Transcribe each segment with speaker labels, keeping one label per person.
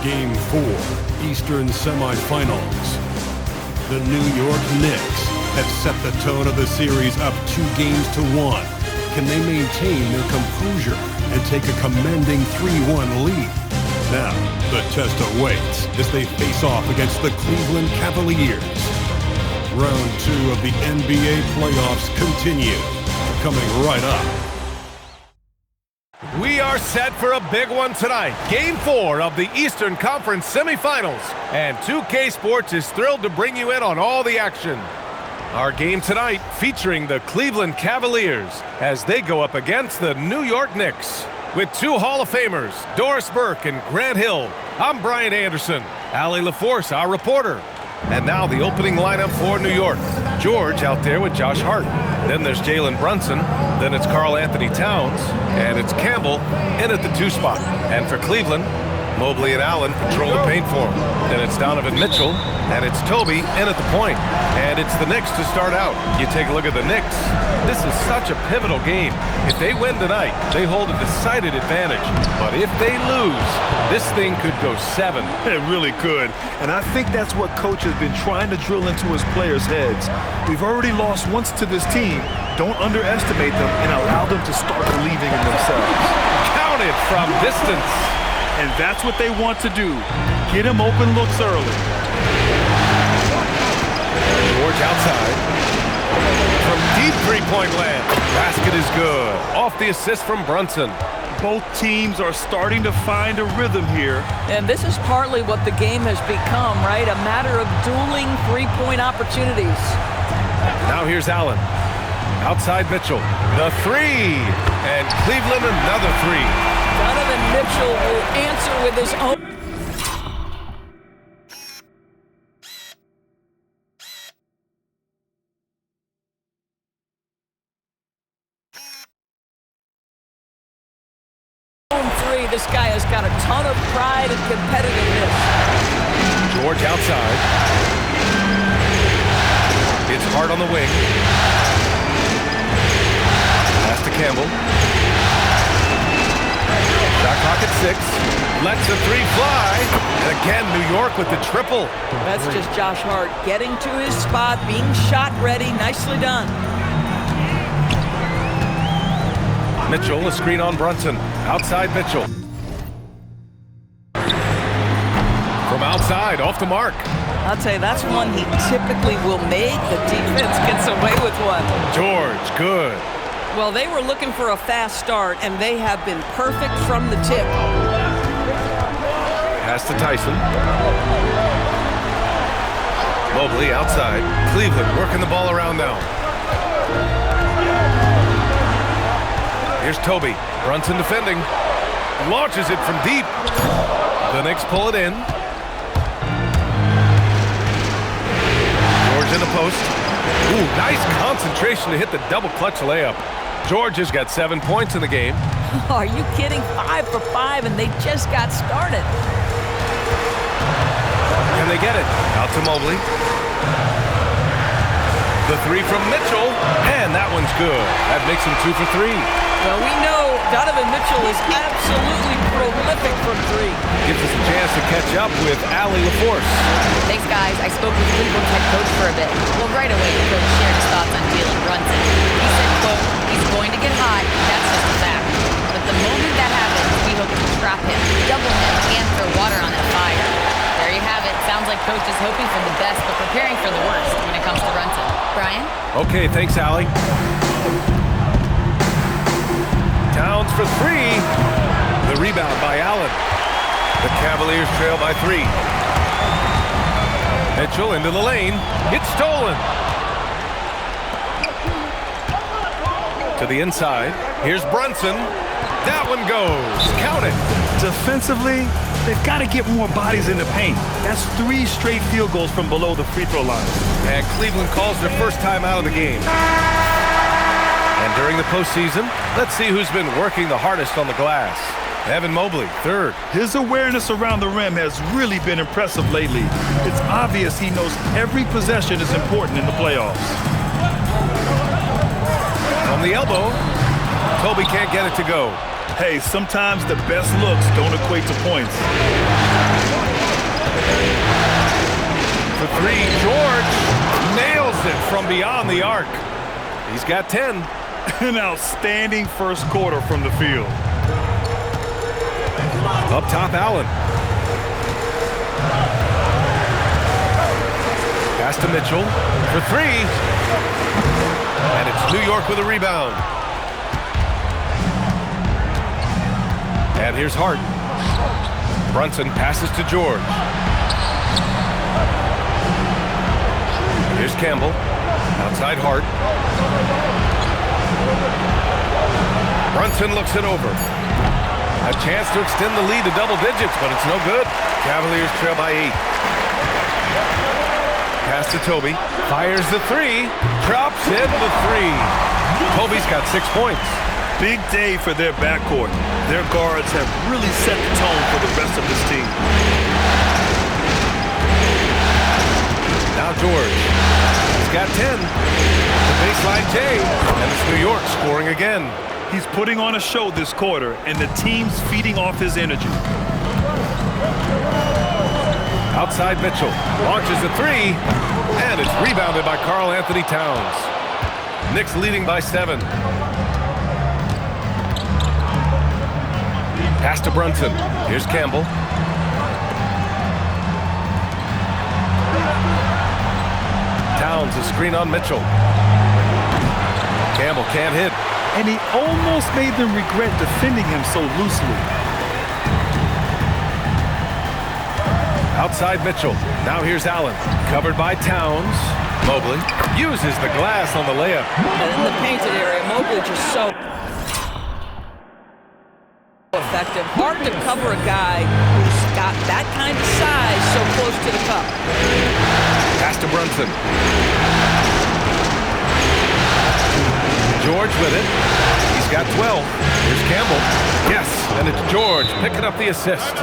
Speaker 1: Game 4, Eastern Semifinals. The New York Knicks have set the tone of the series up 2-1. Can they maintain their composure and take a commanding 3-1 lead? Now, the test awaits as they face off against the Cleveland Cavaliers. Round 2 of the NBA playoffs continue, coming right up.
Speaker 2: We are set for a big one tonight. Game 4 of the Eastern Conference semifinals. And 2K Sports is thrilled to bring you in on all the action. Our game tonight featuring the Cleveland Cavaliers as they go up against the New York Knicks. With 2 Hall of Famers, Doris Burke and Grant Hill, I'm Brian Anderson, Allie LaForce, our reporter. And now the opening lineup for New York. George out there with Josh Hart. Then there's Jalen Brunson. Then it's Karl Anthony Towns. And it's Campbell in at the 2 spot. And for Cleveland, Mobley and Allen patrol the paint for him. Then it's Donovan Mitchell. And it's Toby in at the point. And it's the Knicks to start out. You take a look at the Knicks. This is such a pivotal game. If they win tonight, they hold a decided advantage. But if they lose, this thing could go 7.
Speaker 3: It really could. And I think that's what coach has been trying to drill into his players' heads. We've already lost once to this team. Don't underestimate them and allow them to start believing in themselves.
Speaker 2: Counted from distance.
Speaker 3: And that's what they want to do. Get him open looks early.
Speaker 2: George outside. From deep three-point land. Basket is good. Off the assist from Brunson.
Speaker 3: Both teams are starting to find a rhythm here.
Speaker 4: And this is partly what the game has become, right? A matter of dueling three-point opportunities.
Speaker 2: Now here's Allen. Outside Mitchell. The 3. And Cleveland another 3.
Speaker 4: Donovan Mitchell will answer with his own. This guy has got a ton of pride and competitiveness.
Speaker 2: George outside. It's Hart on the wing. Pass to Campbell. Shot clock at 6. Lets the 3 fly. And again, New York with the triple.
Speaker 4: That's just Josh Hart getting to his spot, being shot ready. Nicely done.
Speaker 2: Mitchell, a screen on Brunson. Outside Mitchell. From outside, off the mark.
Speaker 4: I'll tell you, that's one he typically will make. The defense gets away with one.
Speaker 2: George, good.
Speaker 4: Well, they were looking for a fast start, and they have been perfect from the tip.
Speaker 2: Pass to Tyson. Mobley outside. Cleveland working the ball around now. Here's Toby. Brunson defending. Launches it from deep. The Knicks pull it in. George in the post. Ooh, nice concentration to hit the double clutch layup. George has got 7 points in the game.
Speaker 4: Are you kidding? 5 for 5, and they just got started.
Speaker 2: Can they get it? Out to Mobley. The 3 from Mitchell, and that one's good. That makes him 2 for 3.
Speaker 4: Well, we know Donovan Mitchell is absolutely prolific from 3.
Speaker 2: Gives us a chance to catch up with Allie LaForce.
Speaker 5: Thanks, guys. I spoke with Cleveland's head coach for a bit. Well, right away, the coach shared his thoughts on Jalen Brunson. He said, quote, he's going to get hot. That's just a fact. But the moment that happens, we hope to trap him, double him, and throw water on that fire. There you have it. Sounds like coach is hoping for the best, but preparing for the worst when it comes to Brunson. Brian?
Speaker 2: Okay, thanks, Allie. Towns for 3. The rebound by Allen. The Cavaliers trail by 3. Mitchell into the lane. It's stolen. To the inside. Here's Brunson. That one goes. Count it.
Speaker 3: Defensively, they've got to get more bodies in the paint. That's 3 straight field goals from below the free throw line.
Speaker 2: And Cleveland calls their first time out of the game. And during the postseason, let's see who's been working the hardest on the glass. Evan Mobley, 3rd.
Speaker 3: His awareness around the rim has really been impressive lately. It's obvious he knows every possession is important in the playoffs.
Speaker 2: From the elbow, Toby can't get it to go.
Speaker 3: Hey, sometimes the best looks don't equate to points.
Speaker 2: For three, George nails it from beyond the arc. He's got 10.
Speaker 3: An outstanding first quarter from the field.
Speaker 2: Up top, Allen. Pass to Mitchell for three. And it's New York with a rebound. And here's Hart. Brunson passes to George. Here's Campbell. Outside Hart. Brunson looks it over. A chance to extend the lead to double digits, but it's no good. Cavaliers trail by 8. Pass to Toby. Fires the three. Drops in the three. Toby's got 6 points.
Speaker 3: Big day for their backcourt. Their guards have really set the tone for the rest of this team.
Speaker 2: Now George. He's got 10. The baseline J. And it's New York scoring again.
Speaker 3: He's putting on a show this quarter, and the team's feeding off his energy.
Speaker 2: Outside Mitchell. Launches a three. And it's rebounded by Karl Anthony Towns. Knicks leading by 7. Pass to Brunson. Here's Campbell. Towns, a screen on Mitchell. Campbell can't hit.
Speaker 3: And he almost made them regret defending him so loosely.
Speaker 2: Outside Mitchell. Now here's Allen. Covered by Towns. Mobley uses the glass on the layup.
Speaker 4: And in the painted area, Mobley just so effective. Hard to cover a guy who's got that kind of size so close to the cup.
Speaker 2: Pass to Brunson. George with it. He's got 12. Here's Campbell. Yes, and it's George picking up the assist.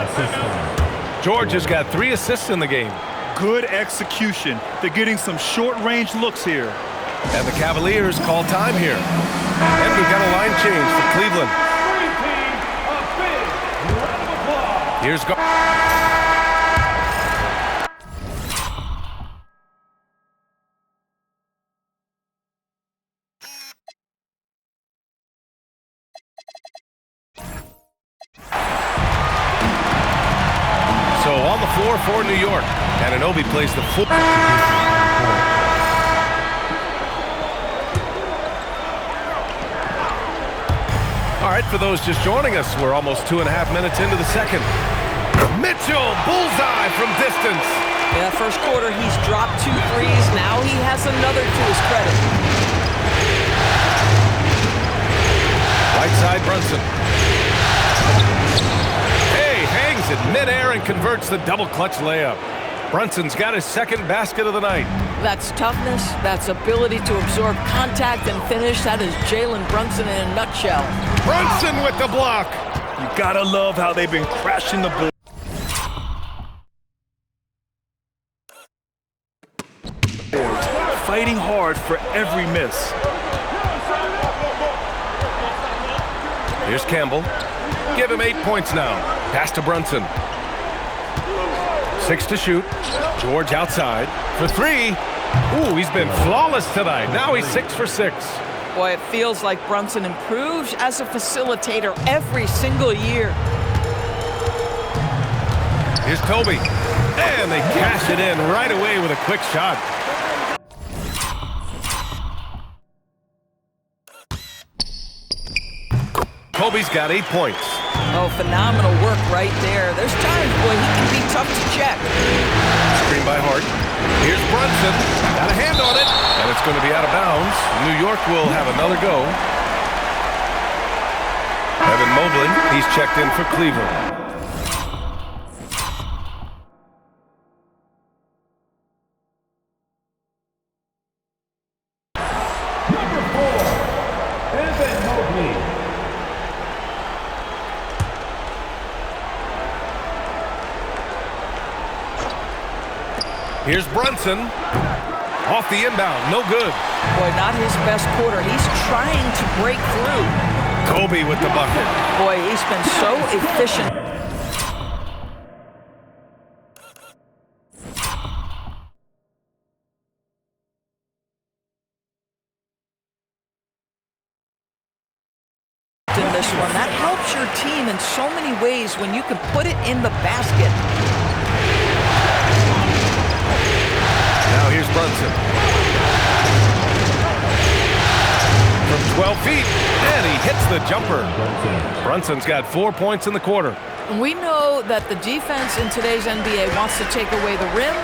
Speaker 2: George has got 3 assists in the game.
Speaker 3: Good execution. They're getting some short-range looks here.
Speaker 2: And the Cavaliers call time here. And we've got a line change for Cleveland. Here's go. So on the floor for New York. Anunoby plays the full. All right, for those just joining us, we're almost 2.5 minutes into the second. Mitchell, bullseye from distance.
Speaker 4: Yeah, first quarter, he's dropped 2 threes. Now he has another to his credit.
Speaker 2: Right side, Brunson. Hey, hangs it midair and converts the double clutch layup. Brunson's got his second basket of the night.
Speaker 4: That's toughness. That's ability to absorb contact and finish. That is Jalen Brunson in a nutshell.
Speaker 2: Brunson with the block.
Speaker 3: You gotta love how they've been crashing the ball. Fighting hard for every miss.
Speaker 2: Here's Campbell. Give him 8 points now. Pass to Brunson. 6 to shoot. George outside for 3. Ooh, he's been flawless tonight. Now he's 6 for 6.
Speaker 4: Boy, it feels like Brunson improves as a facilitator every single year.
Speaker 2: Here's Toby. And they cash it in right away with a quick shot. Toby's got 8 points.
Speaker 4: Oh, phenomenal work right there. There's times, boy, he can be tough to check.
Speaker 2: Screen by Hart. Here's Brunson. Got a hand on it. And it's going to be out of bounds. New York will have another go. Evan Mobley, he's checked in for Cleveland. Here's Brunson. Off the inbound. No good.
Speaker 4: Boy, not his best quarter. He's trying to break through.
Speaker 2: Kobe with the bucket.
Speaker 4: Boy, he's been so efficient. this one. That helps your team in so many ways when you can put it in the basket.
Speaker 2: Now here's Brunson. From 12 feet, and he hits the jumper. Brunson's got 4 points in the quarter.
Speaker 4: We know that the defense in today's NBA wants to take away the rim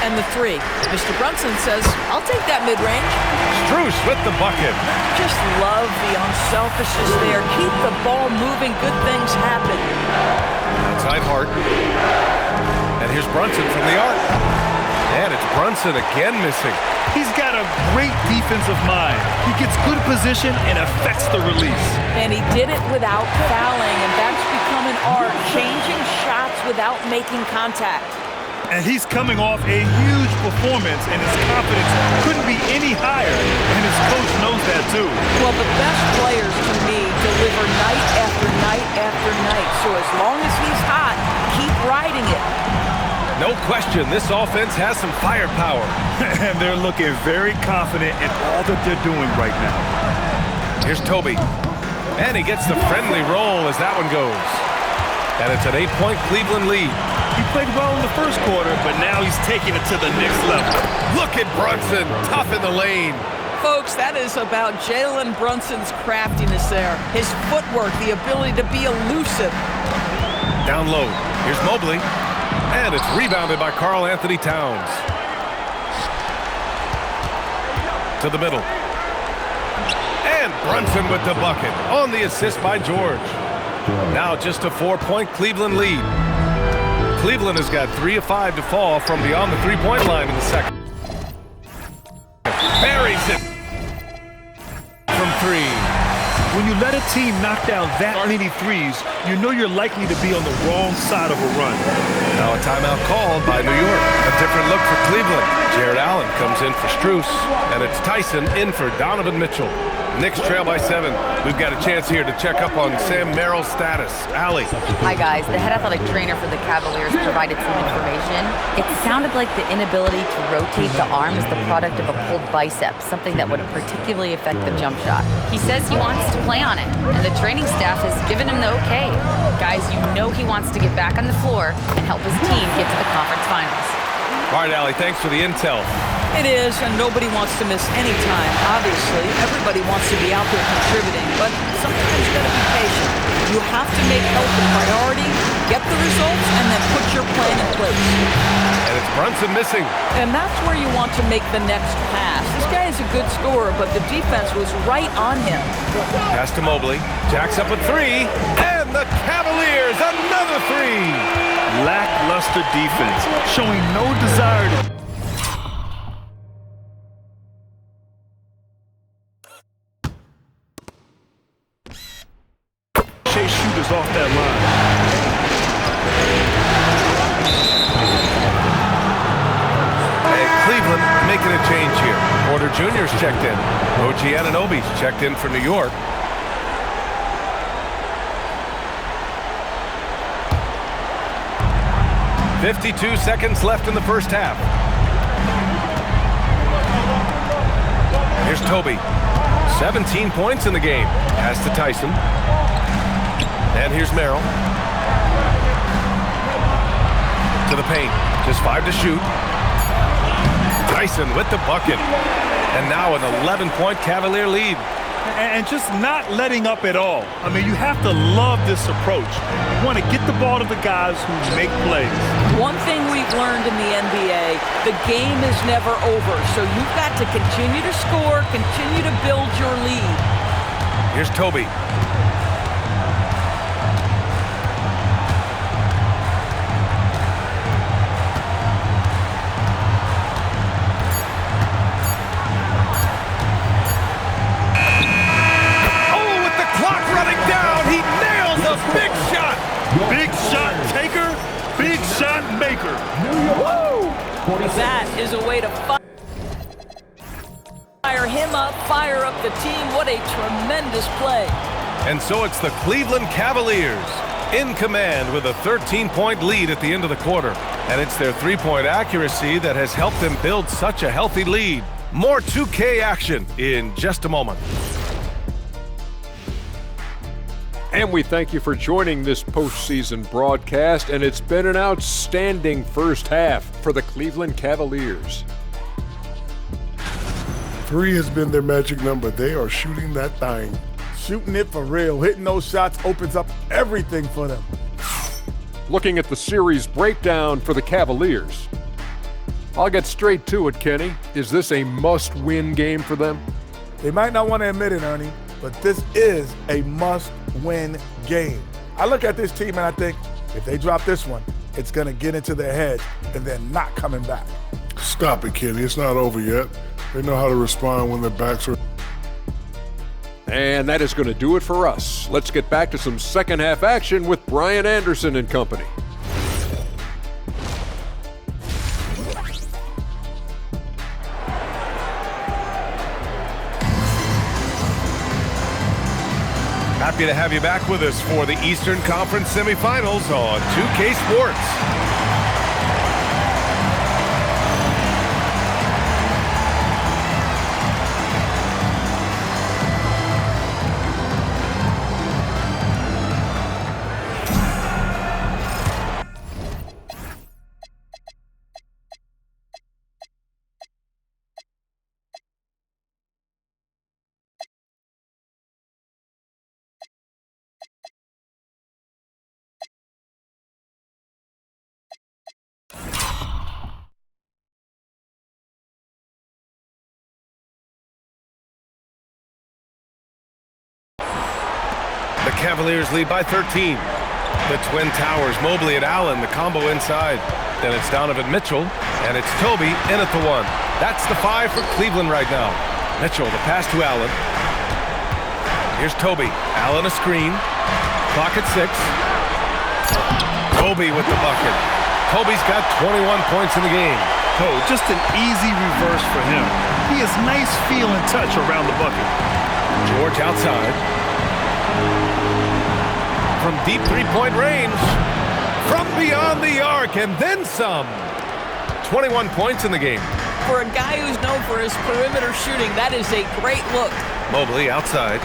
Speaker 4: and the three. Mr. Brunson says, I'll take that mid-range.
Speaker 2: Strus with the bucket.
Speaker 4: Just love the unselfishness there. Keep the ball moving. Good things happen.
Speaker 2: Outside Hart. And here's Brunson from the arc. And it's Brunson again missing.
Speaker 3: He's got a great defensive mind. He gets good position and affects the release.
Speaker 4: And he did it without fouling, and that's become an art, changing shots without making contact.
Speaker 3: And he's coming off a huge performance, and his confidence couldn't be any higher, and his coach knows that too.
Speaker 4: Well, the best players, to me, deliver night after night after night. So as long as he's hot, keep riding it.
Speaker 2: No question, this offense has some firepower.
Speaker 3: And they're looking very confident in all that they're doing right now.
Speaker 2: Here's Toby. And he gets the friendly roll as that one goes. And it's an 8-point Cleveland lead.
Speaker 3: He played well in the first quarter, but now he's taking it to the next level.
Speaker 2: Look at Brunson, tough in the lane.
Speaker 4: Folks, that is about Jalen Brunson's craftiness there. His footwork, the ability to be elusive.
Speaker 2: Down low, here's Mobley. And it's rebounded by Karl Anthony Towns. To the middle. And Brunson with the bucket on the assist by George. Now just a 4-point Cleveland lead. Cleveland has got 3 of 5 to fall from beyond the three-point line in the second. Buries it from 3.
Speaker 3: When you let a team knock down that many threes, you know you're likely to be on the wrong side of a run.
Speaker 2: Now a timeout called by New York. A different look for Cleveland. Jared Allen comes in for Strus, and it's Tyson in for Donovan Mitchell. Knicks trail by 7. We've got a chance here to check up on Sam Merrill's status. Allie.
Speaker 5: Hi, guys. The head athletic trainer for the Cavaliers provided some information. It sounded like the inability to rotate the arm is the product of a pulled bicep, something that would particularly affect the jump shot. He says he wants to play on it, and the training staff has given him the okay. Guys, you know he wants to get back on the floor and help his team get to the conference finals.
Speaker 2: All right, Allie, thanks for the intel.
Speaker 4: It is, and nobody wants to miss any time. Obviously, everybody wants to be out there contributing, but sometimes you gotta be patient. You have to make health a priority, get the results, and then put your plan in place.
Speaker 2: And it's Brunson missing.
Speaker 4: And that's where you want to make the next pass. This guy is a good scorer, but the defense was right on him.
Speaker 2: Pass to Mobley. Jacks up with 3. And the Cavaliers, another 3.
Speaker 3: Lackluster defense, showing no desire to... chase shooters off that line.
Speaker 2: And Cleveland making a change here. Porter Jr.'s checked in. OG Anunoby's checked in for New York. .52 seconds left in the first half. Here's Toby. 17 points in the game. Pass to Tyson. And here's Merrill. To the paint. Just 5 to shoot. Tyson with the bucket. And now an 11-point Cavalier lead.
Speaker 3: And just not letting up at all. I mean, you have to love this approach. You want to get the ball to the guys who make plays.
Speaker 4: One thing we've learned in the NBA, the game is never over. So you've got to continue to score, continue to build your lead.
Speaker 2: Here's Toby.
Speaker 3: Big shot taker, big shot maker.
Speaker 4: Woo! That is a way to fire him up, fire up the team. What a tremendous play.
Speaker 2: And so it's the Cleveland Cavaliers in command with a 13-point lead at the end of the quarter. And it's their three-point accuracy that has helped them build such a healthy lead. More 2K action in just a moment.
Speaker 6: And we thank you for joining this postseason broadcast, and it's been an outstanding first half for the Cleveland Cavaliers.
Speaker 7: 3 has been their magic number. They are shooting that thing.
Speaker 8: Shooting it for real. Hitting those shots opens up everything for them.
Speaker 6: Looking at the series breakdown for the Cavaliers. I'll get straight to it, Kenny. Is this a must-win game for them?
Speaker 8: They might not want to admit it, Ernie, but this is a must-win game. I look at this team and I think, if they drop this one, it's going to get into their heads and then not coming back.
Speaker 7: Stop it, Kenny. It's not over yet. They know how to respond when their backs are.
Speaker 6: And that is going to do it for us. Let's get back to some second half action with Brian Anderson and company.
Speaker 2: Happy to have you back with us for the Eastern Conference semifinals on 2K Sports. The Cavaliers lead by 13. The Twin Towers, Mobley and Allen, the combo inside. Then it's Donovan Mitchell, and it's Toby in at the 1. That's the 5 for Cleveland right now. Mitchell, the pass to Allen. Here's Toby. Allen a screen. Clock at 6. Toby with the bucket. Toby's got 21 points in the game.
Speaker 3: Oh, just an easy reverse for him. He has nice feel and touch around the bucket.
Speaker 2: George outside. From deep three-point range. From beyond the arc, and then some. 21 points in the game.
Speaker 4: For a guy who's known for his perimeter shooting, that is a great look.
Speaker 2: Mobley outside.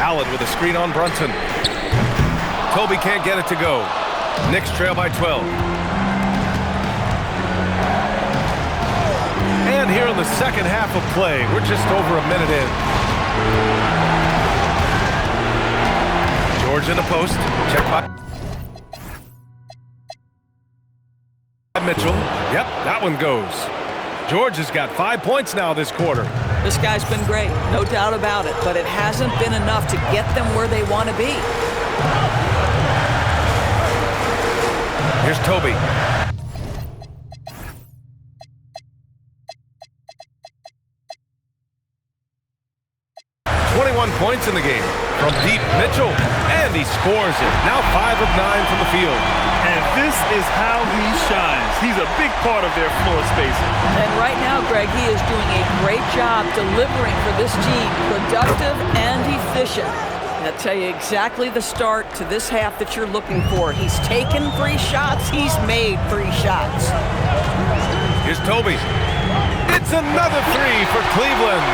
Speaker 2: Allen with a screen on Brunson. Toby can't get it to go. Knicks trail by 12. And here in the second half of play, we're just over a minute in. George in the post. Check by Mitchell. Yep, that one goes. George has got 5 points now this quarter.
Speaker 4: This guy's been great, no doubt about it, but it hasn't been enough to get them where they want to be.
Speaker 2: Here's Toby. Points in the game from deep. Mitchell, and he scores it. Now 5 of 9 from the field.
Speaker 3: And this is how he shines. He's a big part of their floor spacing.
Speaker 4: And right now, Greg, he is doing a great job delivering for this team, productive and efficient. And I'll tell you exactly the start to this half that you're looking for. He's taken 3 shots. He's made 3 shots.
Speaker 2: Here's Toby. It's another 3 for Cleveland.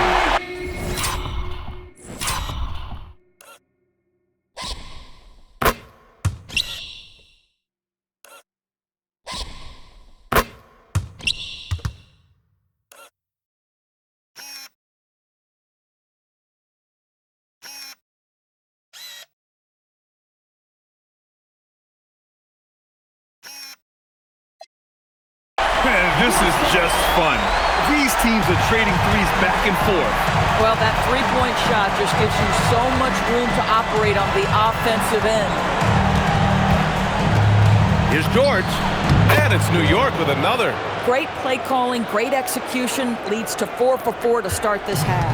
Speaker 3: This is just fun. These teams are trading threes back and forth.
Speaker 4: Well, that three-point shot just gives you so much room to operate on the offensive end.
Speaker 2: Here's George, and it's New York with another.
Speaker 4: Great play calling, great execution, leads to 4 for 4 to start this half.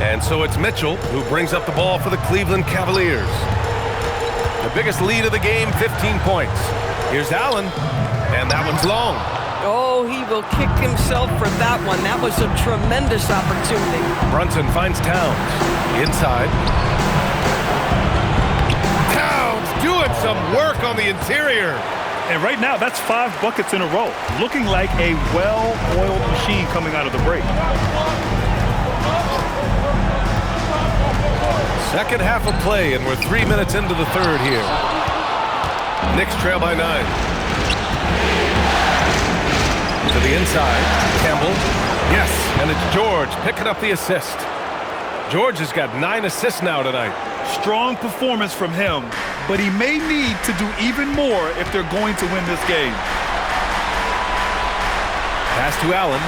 Speaker 2: And so it's Mitchell who brings up the ball for the Cleveland Cavaliers. The biggest lead of the game, 15 points. Here's Allen, and that one's long.
Speaker 4: Oh, he will kick himself for that one. That was a tremendous opportunity.
Speaker 2: Brunson finds Towns. Inside. Towns doing some work on the interior.
Speaker 3: And right now, that's 5 buckets in a row. Looking like a well-oiled machine coming out of the break.
Speaker 2: Second half of play, and we're 3 minutes into the third here. Knicks trail by 9. To the inside. Campbell. Yes, and it's George picking up the assist. George has got 9 assists now tonight.
Speaker 3: Strong performance from him, but he may need to do even more if they're going to win this game.
Speaker 2: Pass to Allen.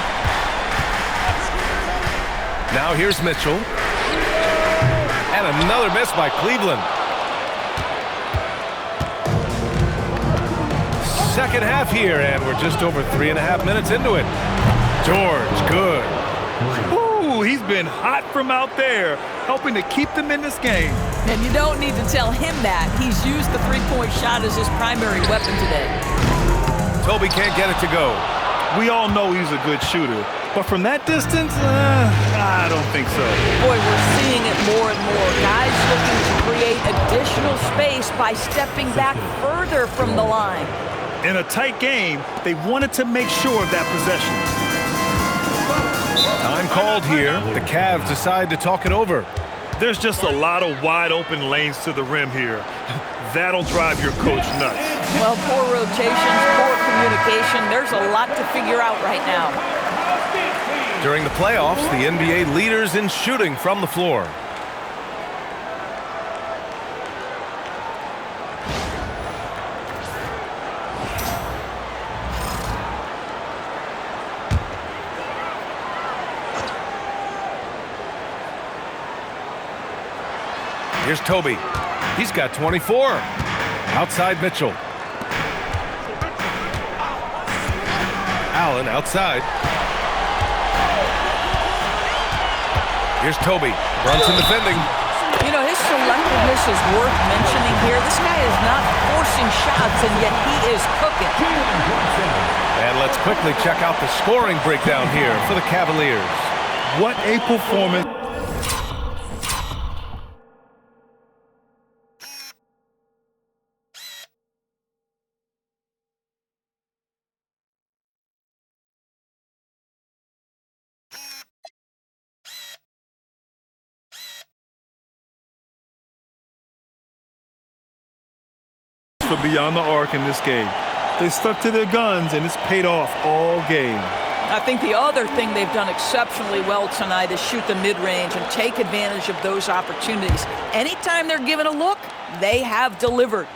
Speaker 2: Now here's Mitchell. And another miss by Cleveland. Second half here, and we're just over 3.5 minutes into it. George, good.
Speaker 3: Ooh, he's been hot from out there, helping to keep them in this game.
Speaker 4: And you don't need to tell him that. He's used the three-point shot as his primary weapon today.
Speaker 2: Toby can't get it to go.
Speaker 3: We all know he's a good shooter, but from that distance, I don't think so.
Speaker 4: Boy, we're seeing it more and more. Guys looking to create additional space by stepping back further from the line.
Speaker 3: In a tight game, they wanted to make sure of that possession.
Speaker 2: Time called here. The Cavs decide to talk it over.
Speaker 3: There's just a lot of wide-open lanes to the rim here. That'll drive your coach nuts.
Speaker 4: Well, poor rotations, poor communication. There's a lot to figure out right now.
Speaker 2: During the playoffs, the NBA leaders in shooting from the floor. Here's Toby. He's got 24. Outside Mitchell. Allen outside. Here's Toby. Brunson defending.
Speaker 4: You know, his selectiveness is worth mentioning here. This guy is not forcing shots, and yet he is cooking.
Speaker 2: And let's quickly check out the scoring breakdown here for the Cavaliers.
Speaker 3: What a performance. Beyond the arc in this game. They stuck to their guns, and it's paid off all game.
Speaker 4: I think the other thing they've done exceptionally well tonight is shoot the mid-range and take advantage of those opportunities. Anytime they're given a look, they have delivered.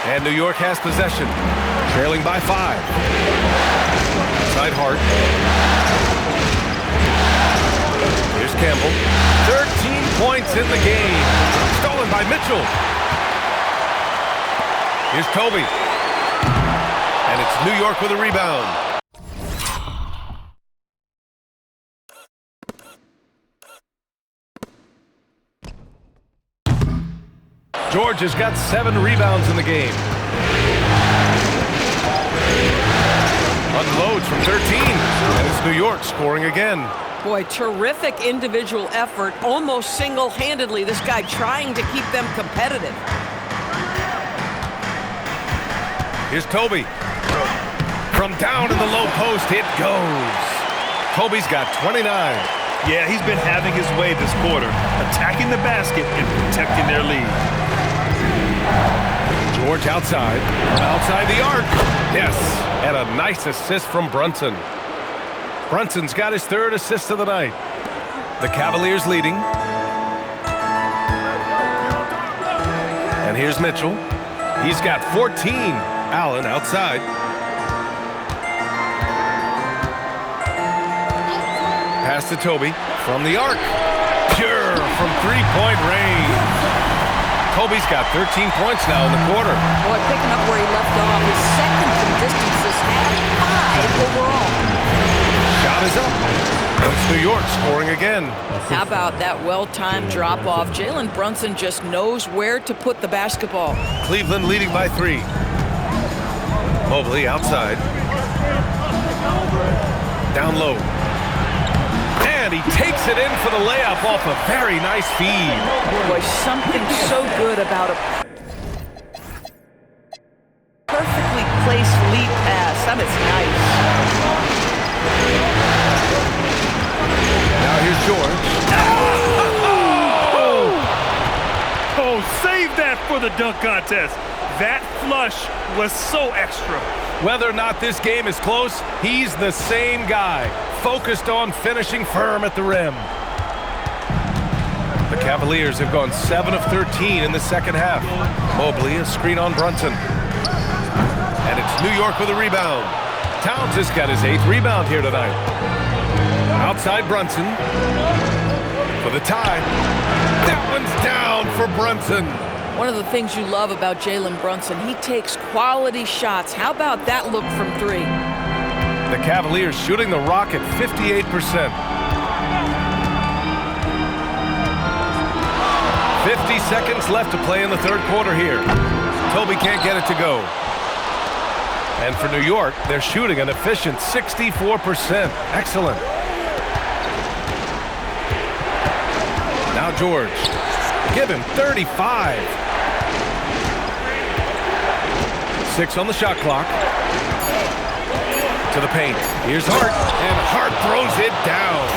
Speaker 2: And New York has possession, trailing by 5. Side Hart. Here's Campbell. 13 points in the game. Stolen by Mitchell. Here's Toby. And it's New York with a rebound. George has got 7 rebounds in the game. Unloads from 13. And it's New York scoring again.
Speaker 4: Boy, terrific individual effort, almost single-handedly. This guy trying to keep them competitive.
Speaker 2: Here's Toby. From down in the low post, it goes. Toby's got 29.
Speaker 3: Yeah, he's been having his way this quarter, attacking the basket and protecting their lead.
Speaker 2: George outside. Outside the arc. Yes, and a nice assist from Brunson. Brunson's got his 3rd assist of the night. The Cavaliers leading. And here's Mitchell. He's got 14. Allen outside. Pass to Toby from the arc. Pure from 3-point range. Toby's got 13 points now in the quarter.
Speaker 4: Boy, picking up where he left off. His second from distance this half, 5 overall.
Speaker 2: Shot is up. And it's New York scoring again.
Speaker 4: How about that well-timed drop-off? Jalen Brunson just knows where to put the basketball.
Speaker 2: Cleveland leading by 3. Mobley outside. Down low. And he takes it in for the layup off a very nice feed.
Speaker 4: Boy, something so good about a perfectly misplaced lead pass. That is nice.
Speaker 2: Now here's George.
Speaker 3: Oh, save that for the dunk contest. That flush was so extra.
Speaker 2: Whether or not this game is close, he's the same guy, focused on finishing firm at the rim. The Cavaliers have gone 7 of 13 in the second half. Mobley, a screen on Brunson. And it's New York with a rebound. Towns has got his 8th rebound here tonight. Outside Brunson for the tie. That one's down for Brunson.
Speaker 4: One of the things you love about Jalen Brunson, he takes quality shots. How about that look from 3?
Speaker 2: The Cavaliers shooting the rock at 58%. 50 seconds left to play in the third quarter here. Toby can't get it to go. And for New York, they're shooting an efficient 64%. Excellent. Now George. Give him 35. 6 on the shot clock. To the paint. Here's Hart. And Hart throws it down.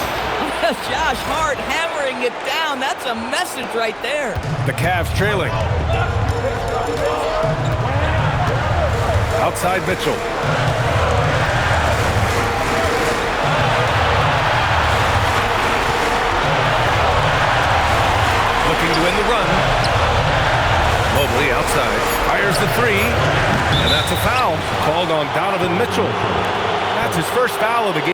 Speaker 4: Josh Hart hammering it down. That's a message right there.
Speaker 2: The Cavs trailing. Outside Mitchell. Looking to win the run. Mobley outside. Fires the 3. And that's a foul called on Donovan Mitchell. That's his first foul of the game.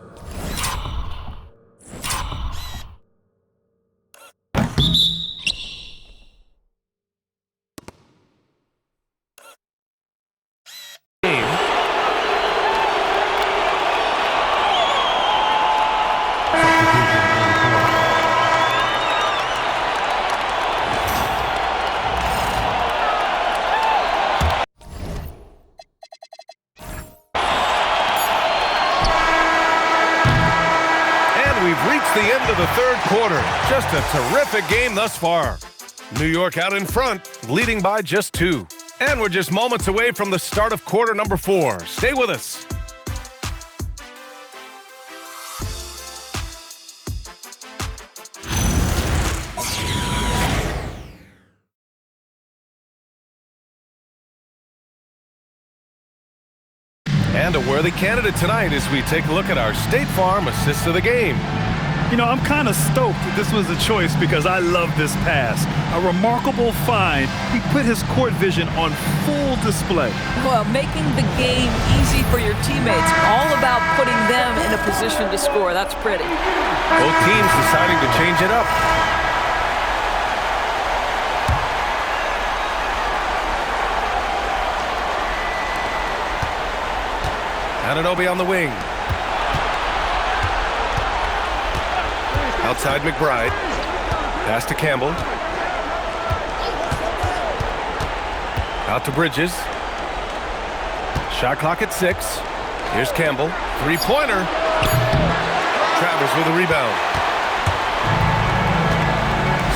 Speaker 2: We've reached the end of the third quarter. Just a terrific game thus far. New York out in front, leading by just 2. And we're just moments away from the start of quarter number 4. Stay with us. And a worthy candidate tonight as we take a look at our State Farm assist of the game.
Speaker 3: You know, I'm kind of stoked that this was a choice because I love this pass. A remarkable find. He put his court vision on full display.
Speaker 4: Well, making the game easy for your teammates. All about putting them in a position to score. That's pretty.
Speaker 2: Both teams deciding to change it up. Anunoby on the wing. Outside McBride. Pass to Campbell. Out to Bridges. Shot clock at 6. Here's Campbell. 3-pointer. Travers with a rebound.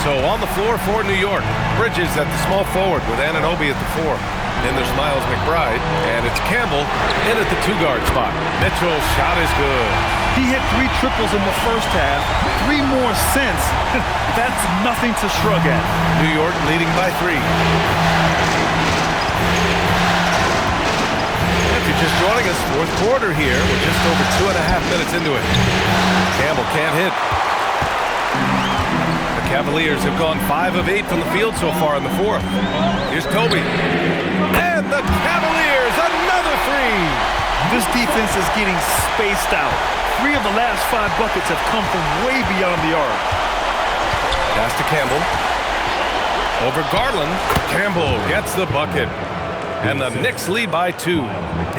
Speaker 2: So on the floor for New York. Bridges at the small forward with Anunoby at the 4. Then there's Miles McBride, and it's Campbell in at the 2-guard spot. Mitchell's shot is good.
Speaker 3: He hit 3 triples in the first half, 3 more since. That's nothing to shrug at.
Speaker 2: New York leading by 3. If you're just joining us, fourth quarter here. We're just over 2.5 minutes into it. Campbell can't hit. The Cavaliers have gone 5 of 8 from the field so far in the fourth. Here's Toby. And the Cavaliers, another 3.
Speaker 3: This defense is getting spaced out. 3 of the last 5 buckets have come from way beyond the arc.
Speaker 2: Pass to Campbell. Over Garland. Campbell gets the bucket. And the Knicks lead by 2.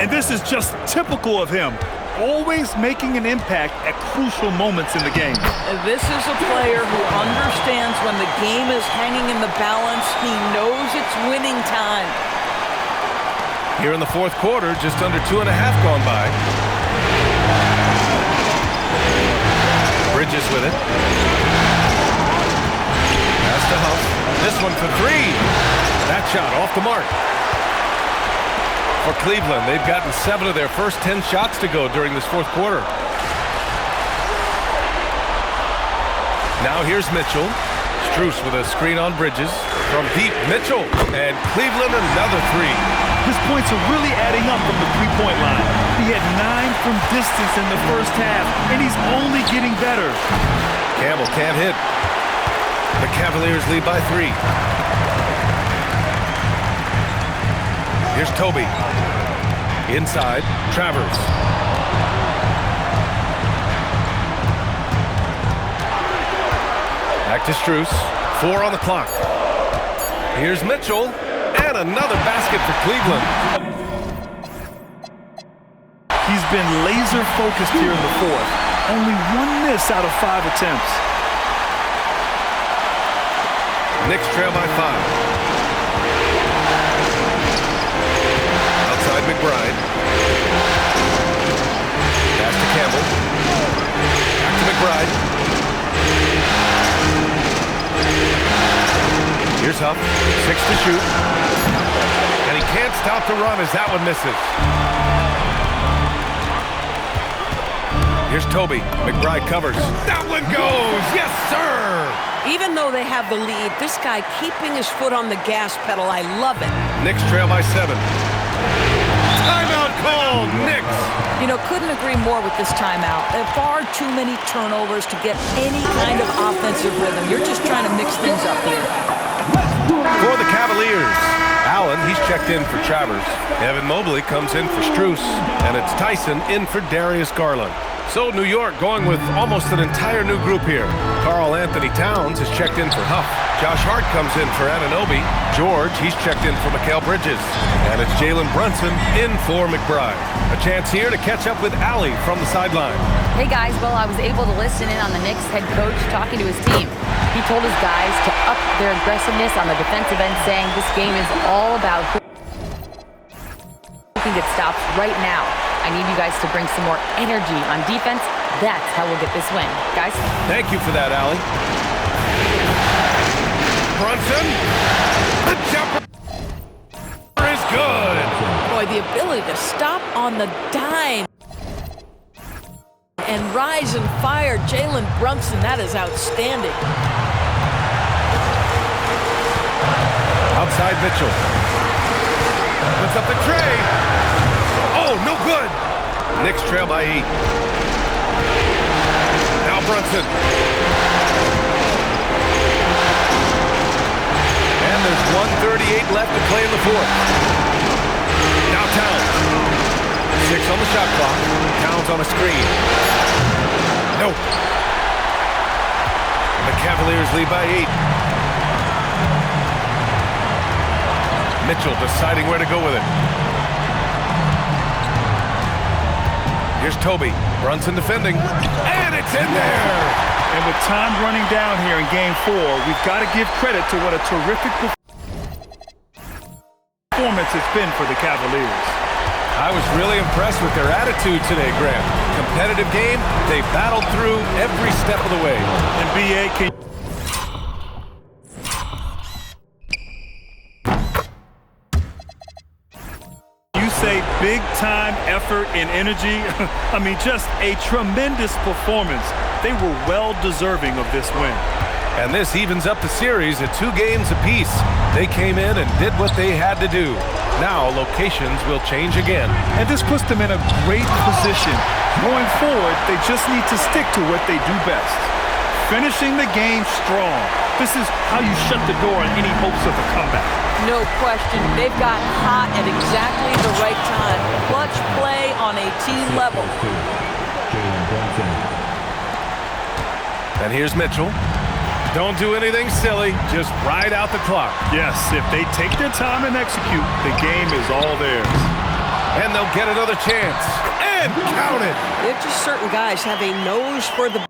Speaker 3: And this is just typical of him. Always making an impact at crucial moments in the game.
Speaker 4: This is a player who understands when the game is hanging in the balance. He knows it's winning time.
Speaker 2: Here in the fourth quarter, just under 2.5 gone by. Bridges with it. Pass to Huff. This one for 3. That shot off the mark. For Cleveland, they've gotten 7 of their first 10 shots to go during this fourth quarter. Now here's Mitchell. Strus with a screen on Bridges. From deep, Mitchell. And Cleveland another 3.
Speaker 3: His points are really adding up from the three-point line. He had 9 from distance in the first half, and he's only getting better.
Speaker 2: Campbell can't hit. The Cavaliers lead by 3. Here's Toby. Inside, Travers. Back to Strus. 4 on the clock. Here's Mitchell. And another basket for Cleveland.
Speaker 3: He's been laser focused here in the fourth. Only 1 miss out of 5 attempts.
Speaker 2: Knicks trail by 5. Outside McBride. Pass to Campbell. Back to McBride. Here's Huff. 6 to shoot. And he can't stop the run as that one misses. Here's Toby. McBride covers. That one goes! Yes, sir!
Speaker 4: Even though they have the lead, this guy keeping his foot on the gas pedal, I love it.
Speaker 2: Knicks trail by 7. Timeout called, Knicks!
Speaker 4: You know, couldn't agree more with this timeout. There are far too many turnovers to get any kind of offensive rhythm. You're just trying to mix things up here.
Speaker 2: For the Cavaliers, Allen, he's checked in for Travers. Evan Mobley comes in for Strus. And it's Tyson in for Darius Garland. So New York going with almost an entire new group here. Karl Anthony Towns is checked in for Huff. Josh Hart comes in for Anunoby. George, he's checked in for Mikal Bridges. And it's Jalen Brunson in for McBride. A chance here to catch up with Allie from the sideline.
Speaker 5: Hey guys, well, I was able to listen in on the Knicks head coach talking to his team. He told his guys to up their aggressiveness on the defensive end, saying this game is all about who can get stops right now. I need you guys to bring some more energy on defense. That's how we'll get this win. Guys?
Speaker 2: Thank you for that, Allie. Brunson. The jumper is good.
Speaker 4: Boy, the ability to stop on the dime and rise and fire. Jalen Brunson, that is outstanding.
Speaker 2: Outside Mitchell. Puts up the tray. Oh, no good. Knicks trail by 8. Now Brunson. And there's 1:38 left to play in the fourth. Now Towns. 6 on the shot clock. Towns on a screen. Nope. The Cavaliers lead by 8. Mitchell deciding where to go with it. Here's Toby. Brunson defending. And it's in there!
Speaker 3: And with time running down here in Game 4, we've got to give credit to what a terrific performance it's been for the Cavaliers.
Speaker 2: I was really impressed with their attitude today, Graham. Competitive game. They battled through every step of the way.
Speaker 3: And B.A. can... say big time effort and energy. I mean, just a tremendous performance. They were well deserving of this win.
Speaker 2: And this evens up the series at 2 games apiece. They came in and did what they had to do. Now locations will change again.
Speaker 3: And this puts them in a great position. Going forward, they just need to stick to what they do best. Finishing the game strong. This is how you shut the door on any hopes of a comeback.
Speaker 4: No question. They've got hot at exactly the right time. Clutch play on a team level.
Speaker 2: And here's Mitchell. Don't do anything silly. Just ride out the clock.
Speaker 3: Yes, if they take their time and execute, the game is all theirs.
Speaker 2: And they'll get another chance. And count it.
Speaker 4: There's just certain guys have a nose for the...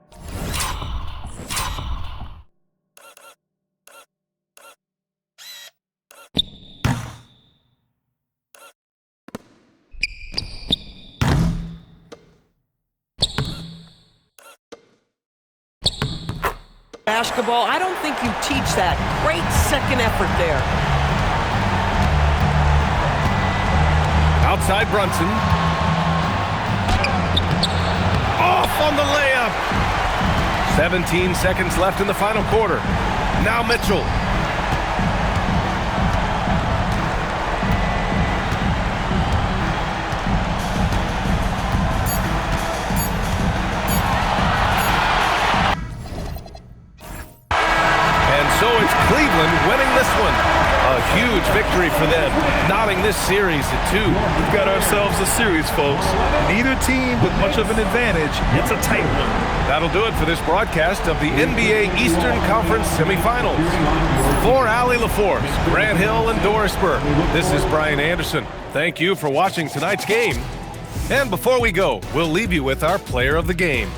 Speaker 4: basketball. I don't think you teach that. Great second effort there.
Speaker 2: outside Brunson. Off on the layup. 17 seconds left in the final quarter. Now Mitchell. So it's Cleveland winning this one. A huge victory for them, knotting this series at 2.
Speaker 3: We've got ourselves a series, folks. Neither team with much of an advantage. It's a tight one.
Speaker 2: That'll do it for this broadcast of the NBA Eastern Conference semifinals. For Allie LaForce, Grant Hill, and Doris Burke, this is Brian Anderson. Thank you for watching tonight's game. And before we go, we'll leave you with our player of the game.